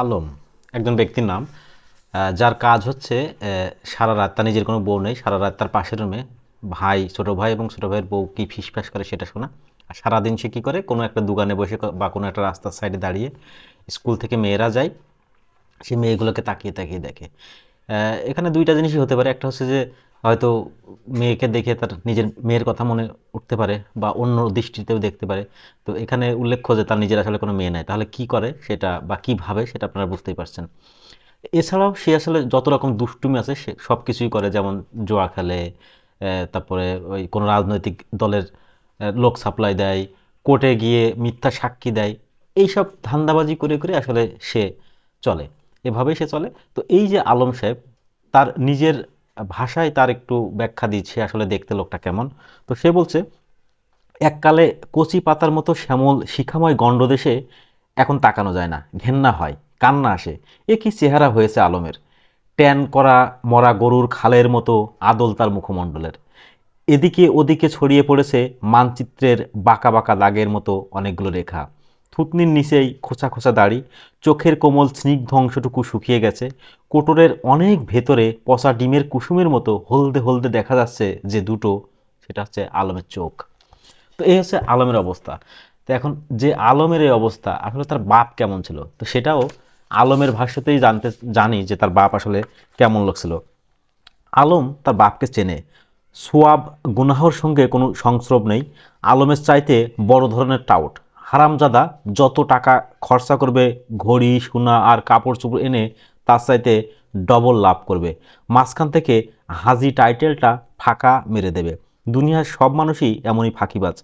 আলম একজন ব্যক্তির নাম, যার কাজ হচ্ছে সারা রাত, তার নিজের কোনো বউ নেই, সারা রাত তার পাশের রুমে ভাই, ছোট ভাই এবং ছোট ভাইয়ের বউ কি ফিসফাস করে সেটা শোনা। আর সারাদিন সে কী করে, কোনো একটা দোকানে বসে বা কোনো একটা রাস্তার সাইডে দাঁড়িয়ে স্কুল থেকে মেয়েরা যায়, সে মেয়েগুলোকে তাকিয়ে তাকিয়ে দেখে। এখানে দুইটা জিনিসই হতে পারে, একটা হচ্ছে যে হয়তো মেয়েকে দেখে তার নিজের মেয়ের কথা মনে উঠতে পারে বা অন্য দৃষ্টিতেও দেখতে পারে। তো এখানে উল্লেখ্য যে তার নিজের আসলে কোনো মেয়ে নাই, তাহলে কি করে সেটা বা কী ভাবে সেটা আপনারা বুঝতেই পারছেন। এছাড়াও সে আসলে যত রকম দুষ্টুমি আছে সে সব কিছুই করে, যেমন জুয়া খেলে, তারপরে ওই কোনো রাজনৈতিক দলের লোক সাপ্লাই দেয়, কোর্টে গিয়ে মিথ্যা সাক্ষী দেয়, এইসব ধান্দাবাজি করে করে আসলে সে চলে, এভাবেই সে চলে। তো এই যে আলম সাহেব, তার নিজের ভাষায় তার একটু ব্যাখ্যা দিচ্ছে আসলে দেখতে লোকটা কেমন। তো সে বলছে, এককালে কচি পাতার মতো শ্যামল শিখাময় গণ্ডদেশে এখন তাকানো যায় না, ঘেন্না হয়, কান্না আসে। এ কি চেহারা হয়েছে আলমের! ট্যান করা মরা গরুর খালের মতো আদল তার মুখমণ্ডলের। এদিকে ওদিকে ছড়িয়ে পড়েছে মানচিত্রের বাঁকা বাঁকা দাগের মতো অনেকগুলো রেখা। থুতনির নিচেই খোঁচা খোঁচা দাড়ি, চোখের কোমল স্নিগ্ধ অংশটুকু শুকিয়ে গেছে। কোটরের অনেক ভেতরে পচা ডিমের কুসুমের মতো হলদে হলদে দেখা যাচ্ছে যে দুটো, সেটা হচ্ছে আলমের চোখ। তো এই হচ্ছে আলমের অবস্থা। তো এখন যে আলমের এই অবস্থা, আসলে তার বাপ কেমন ছিল তো সেটাও আলমের ভাষ্যতেই জানি যে তার বাপ আসলে কেমন লোক ছিল। আলম তার বাপকে চেনে। সোয়াব গুনাহর সঙ্গে কোনো সংস্রব নেই। আলমের চাইতে বড় ধরনের টাউট, হারামজাদা। যত টাকা খরচা করবে ঘড়ি সোনা আর কাপড় চোপড় এনে, তার চাইতে ডবল লাভ করবে। মাঝখান থেকে হাজি টাইটেলটা ফাঁকা মেরে দেবে। দুনিয়ার সব মানুষই এমনই ফাঁকিবাজ।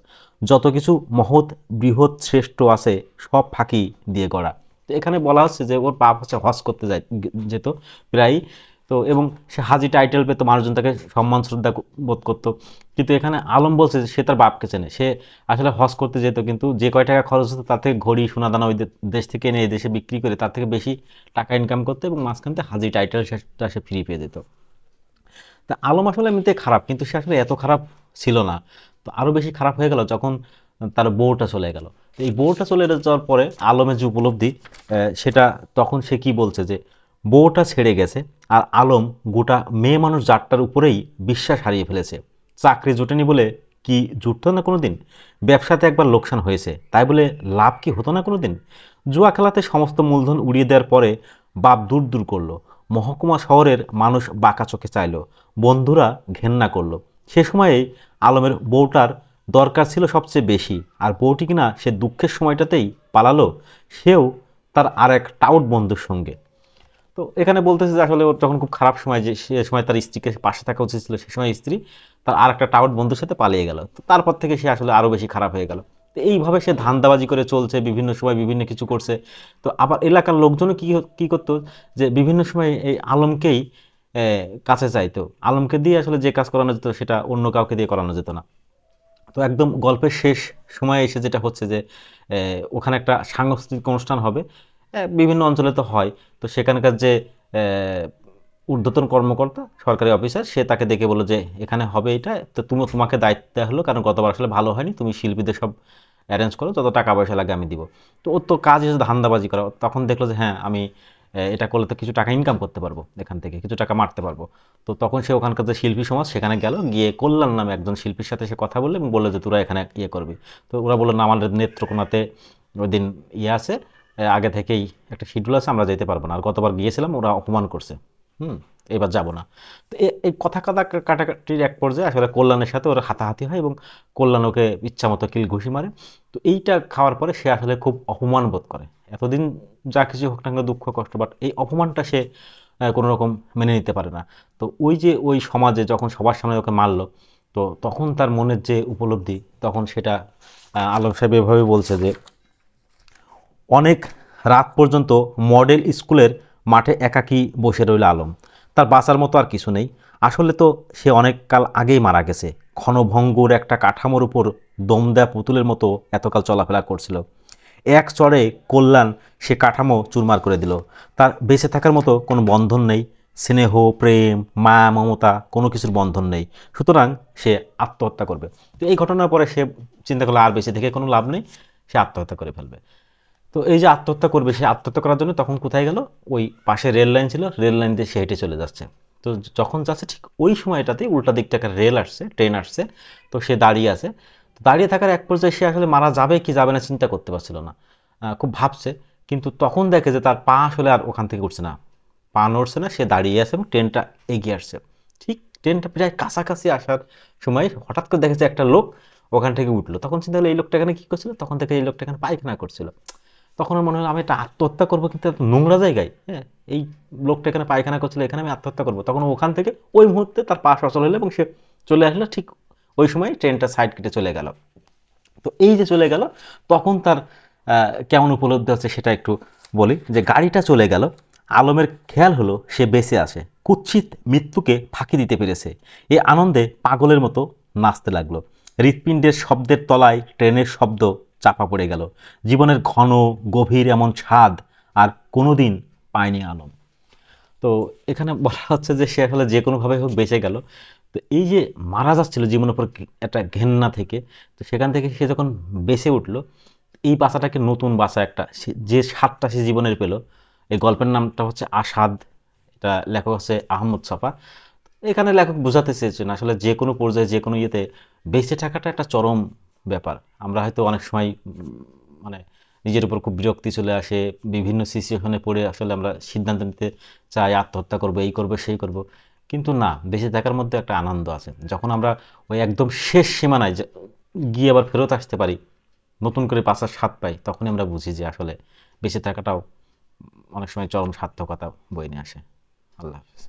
যত কিছু মহৎ বৃহৎ শ্রেষ্ঠ আছে সব ফাঁকি দিয়ে গড়া। তো এখানে বলা হচ্ছে যে ওর বাপ হচ্ছে হজ করতে যেত প্রায়। তো এবং সে হাজি টাইটেল পেতো, মানুষজন তাকে সম্মান শ্রদ্ধা বোধ করতো। কিন্তু এখানে আলম বলছে যে সে তার বাপকে চেনে। সে আসলে হজ করতে যেত, কিন্তু যে কয় টাকা খরচ হতো তার থেকে ঘড়ি সোনা দানা ওই দেশ থেকে এনে এই দেশে বিক্রি করে তার থেকে বেশি টাকা ইনকাম করতো, এবং মাঝখান থেকে হাজি টাইটেল সেটা সে ফ্রি পেয়ে যেত। তা আলম আসলে এমনিতে খারাপ, কিন্তু সে আসলে এত খারাপ ছিল না। তো আরও বেশি খারাপ হয়ে গেল যখন তার বউটা চলে গেল। এই বউটা চলে যাওয়ার পরে আলমের যে উপলব্ধি, সেটা তখন সে কি বলছে যে বউটা ছেড়ে গেছে আর আলম গোটা মেয়ে মানুষ জাতটার উপরেই বিশ্বাস হারিয়ে ফেলেছে। চাকরি জোটেনি বলে কি জুটতো না কোনো দিন? ব্যবসাতে একবার লোকসান হয়েছে তাই বলে লাভ কি হতো না কোনো দিন? জুয়া খেলাতে সমস্ত মূলধন উড়িয়ে দেওয়ার পরে বাপ দূর দূর করলো। মহকুমা শহরের মানুষ বাঁকা চোখে চাইল, বন্ধুরা ঘেন্না করলো। সে সময়েই আলমের বউটার দরকার ছিল সবচেয়ে বেশি, আর বউটি কিনা সে দুঃখের সময়টাতেই পালালো, সেও তার আর এক টাউট বন্ধুর সঙ্গে। তো এখানে বলতেছে যে আসলে ওর যখন খুব খারাপ সময়, যে সে সময় তার স্ত্রীকে পাশে থাকা উচিত ছিল, সে সময় স্ত্রী তার আর একটা টাউট বন্ধুর সাথে পালিয়ে গেল। তো তারপর থেকে সে আসলে আরও বেশি খারাপ হয়ে গেল। তো এইভাবে সে ধান্দাবাজি করে চলছে, বিভিন্ন সময় বিভিন্ন কিছু করছে। তো আবার এলাকার লোকজনও কি করতো, যে বিভিন্ন সময় এই আলমকেই কাছে চাইতো। আলমকে দিয়ে আসলে যে কাজ করানো যেত সেটা অন্য কাউকে দিয়ে করানো যেত না। তো একদম গল্পের শেষ সময়ে এসে যেটা হচ্ছে যে ওখানে একটা সাংস্কৃতিক অনুষ্ঠান হবে, বিভিন্ন অঞ্চলে তো হয়। তো সেখানকার যে ঊর্ধ্বতন কর্মকর্তা, সরকারি অফিসার, সে তাকে দেখে বলল যে এখানে হবে এটা, তো তোমাকে দায়িত্ব দেওয়া হলো, কারণ গতবার আসলে ভালো হয়নি, তুমি শিল্পীদের সব অ্যারেঞ্জ করো, যত টাকা পয়সা লাগে আমি দিব। তো ওর তো কাজ হচ্ছে ধান্দাবাজি করা। তখন দেখলো যে হ্যাঁ, আমি এটা করলে তো কিছু টাকা ইনকাম করতে পারবো, এখান থেকে কিছু টাকা মারতে পারবো। তো তখন সে ওখানকার যে শিল্পী সমাজ সেখানে গেল, গিয়ে কল্যাণ নামে একজন শিল্পীর সাথে সে কথা বললো এবং বললো যে তোরা এখানে ইয়ে করবি। তো ওরা বললো না, আমাদের নেত্রকোনাতে ওই দিন ইয়ে আছে, আগে থেকেই একটা শিডিউল আছে, আমরা যেতে পারবো না। আর গতবার গিয়েছিলাম, ওরা অপমান করছে, হুম, এবার যাব না। তো এই কথা কাটাকাটির এক পর্যায়ে আসলে কল্যাণের সাথে ওরা হাতাহাতি হয়, এবং কল্যাণ ওকে ইচ্ছা মতো কিল ঘুষি মারে। তো এইটা খাওয়ার পরে সে আসলে খুব অপমান বোধ করে। এতদিন যা কিছু হোক না কেন, দুঃখ কষ্ট, বাট এই অপমানটা সে কোনো রকম মেনে নিতে পারে না। তো ওই যে ওই সমাজে যখন সবার সামনে ওকে মারলো, তো তখন তার মনের যে উপলব্ধি, তখন সেটা আলম সাহেব এভাবে বলছে যে অনেক রাত পর্যন্ত মডেল স্কুলের মাঠে একাকী বসে রইল আলম। তার বাঁচার মতো আর কিছু নেই। আসলে তো সে অনেক কাল আগেই মারা গেছে। ক্ষণভঙ্গুর একটা কাঠামোর উপর দম দেয়া পুতুলের মতো এতকাল চলাফেরা করছিল। এক চড়ে কল্যাণ সে কাঠামো চুরমার করে দিল। তার বেঁচে থাকার মতো কোনো বন্ধন নেই, স্নেহ, প্রেম, মায়া, মমতা, কোনো কিছুর বন্ধন নেই। সুতরাং সে আত্মহত্যা করবে। তো এই ঘটনার পরে সে চিন্তা করলো আর বেঁচে থেকে কোনো লাভ নেই, সে আত্মহত্যা করে ফেলবে। তো এই যে আত্মহত্যা করবে, সে আত্মহত্যা করার জন্য তখন কোথায় গেল, ওই পাশে রেল লাইন ছিল, রেল লাইন দিয়ে সে হেঁটে চলে যাচ্ছে। তো যখন যাচ্ছে ঠিক ওই সময়টাতে উল্টা দিক থেকে রেল আসছে, ট্রেন আসছে। তো সে দাঁড়িয়ে আছে। তো দাঁড়িয়ে থাকার এক পর্যায়ে সে আসলে মারা যাবে কি যাবে না চিন্তা করতে পারছিল না, খুব ভাবছে। কিন্তু তখন দেখে যে তার পা আসলে আর ওখান থেকে উঠছে না, পা নড়ছে না, সে দাঁড়িয়ে আছে এবং ট্রেনটা এগিয়ে আসছে। ঠিক ট্রেনটা প্রায় কাছাকাছি আসার সময় হঠাৎ করে দেখেছে একটা লোক ওখান থেকে উঠলো। তখন চিন্তা হলো এই লোকটা এখানে কি করছিল, তখন থেকে এই লোকটা এখানে পায়খানা করছিল। তখন আমার মনে হলো আমি একটা আত্মহত্যা করবো, কিন্তু এত নোংরা জায়গায়, হ্যাঁ, এই লোকটা এখানে পায়খানা করছিল, এখানে আমি আত্মহত্যা করবো। তখন ওখান থেকে ওই মুহূর্তে তার পা সচল হলো এবং সে চলে আসলো। ঠিক ওই সময় ট্রেনটা সাইড কেটে চলে গেল। তো এই যে চলে গেল, তখন তার কেমন উপলব্ধি হচ্ছে সেটা একটু বলি। যে গাড়িটা চলে গেল, আলমের খেয়াল হলো সে বেঁচে আছে, কুৎসিত মৃত্যুকে ফাঁকি দিতে পেরেছে। এই আনন্দে পাগলের মতো নাচতে লাগলো। হৃৎপিণ্ডের শব্দের তলায় ট্রেনের শব্দ চাপা পড়ে গেল। জীবনের ঘন গভীর এমন স্বাদ আর কোনোদিন পায়নি আলম। তো এখানে বলা হচ্ছে যে সে আসলে যে কোনোভাবে হোক বেঁচে গেল। তো এই যে মারা যাচ্ছিল জীবনের উপর একটা ঘেন্না থেকে, তো সেখান থেকে সে যখন বেঁচে উঠলো, এই বাঁচাটাকে নতুন বাঁচা একটা যে স্বাদটা সে জীবনের পেল। এই গল্পের নামটা হচ্ছে আসাদ, এটা লেখক হচ্ছে আহমদ ছফা। এখানে লেখক বোঝাতে চেয়েছেন আসলে যে কোনো পর্যায়ে যে কোনো ইয়েতে বেঁচে থাকাটা একটা চরম ব্যাপার। আমরা হয়তো অনেক সময় মানে নিজের উপর খুব বিরক্তি চলে আসে, বিভিন্ন সিচুয়েশনে পড়ে আসলে আমরা সিদ্ধান্ত নিতে চাই আত্মহত্যা করবো, এই করবো সেই করব। কিন্তু না, বেঁচে থাকার মধ্যে একটা আনন্দ আছে। যখন আমরা ওই একদম শেষ সীমানায় গিয়ে আবার ফেরত আসতে পারি, নতুন করে বাঁচার স্বাদ পাই, তখনই আমরা বুঝি যে আসলে বেঁচে থাকাটাও অনেক সময় চরম সার্থকতা বয়ে নিয়ে আসে। আল্লাহ হাফিজ।